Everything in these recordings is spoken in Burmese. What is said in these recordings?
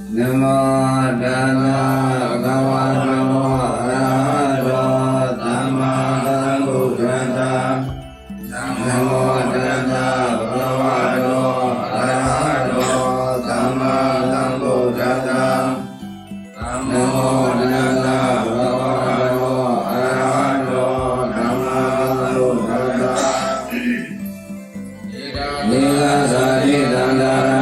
Namo Tassa Bhagavato Arahato Samma Sambuddhassa Namo Tassa Bhagavato Arahato Samma Sambuddhassa Namo Tassa Bhagavato Arahato Samma Sambuddhassa Nila Sari Dandara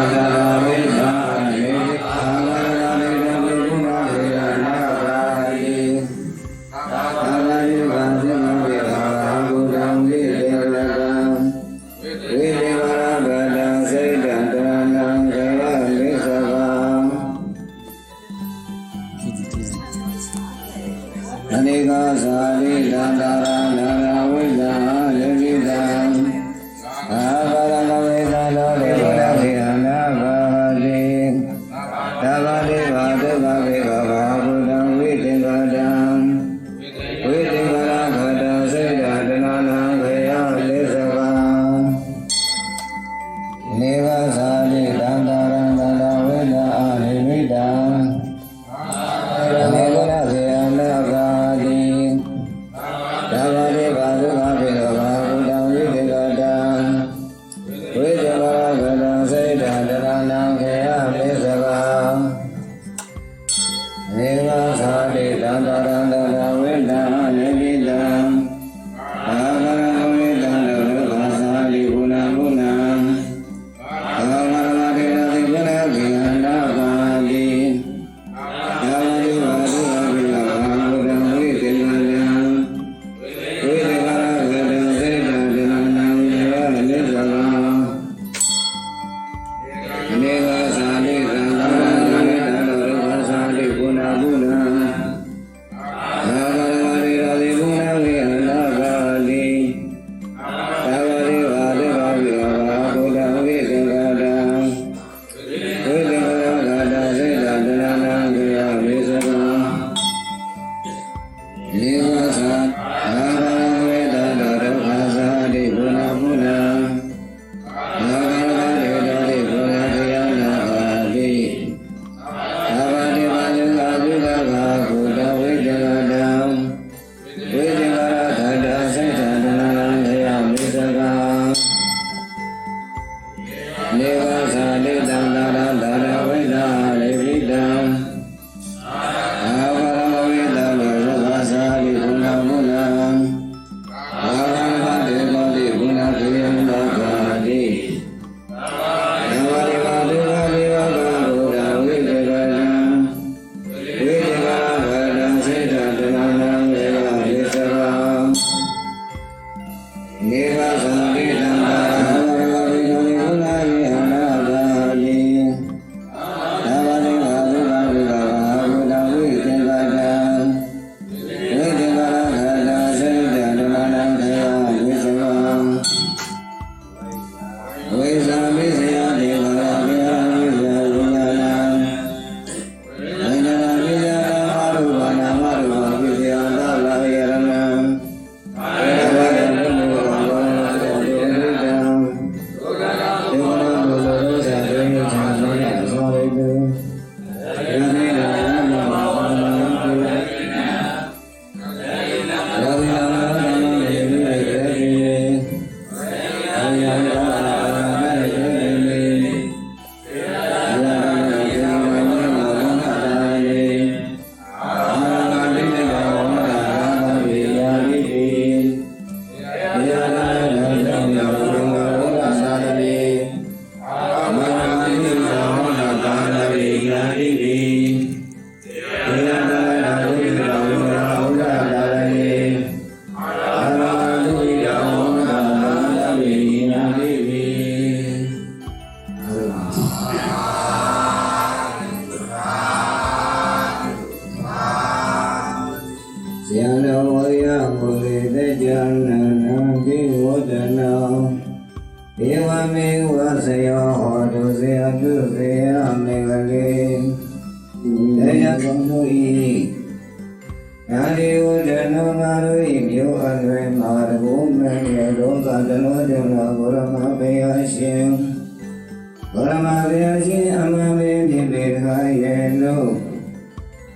Brahma ရဲ့လို့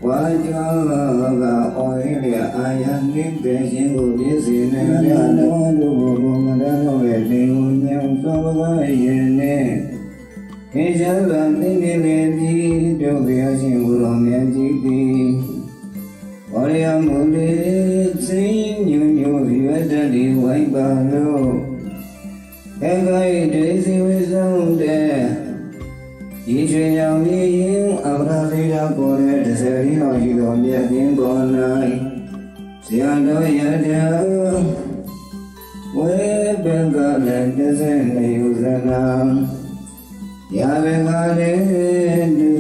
ဝါကြောကအော်ရည်အာယံနေတဲ့ရှင်ကိုပြည့်စည်နေရတော်တို့ဘုံမရတော့ရဲ့နေကိုညောင်းသောကရဲ့နဲ့ခေချာကသိနေလေသည်ပြုတ်ရရှင်ကိုယ်တော်မြတ်ကြီးသည်ဘောရမူလေးစိညွညွရွတ်တဲ့ဝိုင်းပါလို့အခိုင်ဒေစီဝိဆုံးတဲ့ဒီချွေရောင်လေးရင်အပရာဇိရာပေါ်တဲ့တစ်စရီတော်ရှိတော်မြတ်ခြင်းပေါ်၌ဇာတော်ရတဲ့ဝေဘင်္ဂလည်းတစ်စနေဥဇနာရာဘင်္ဂလည်းတစ်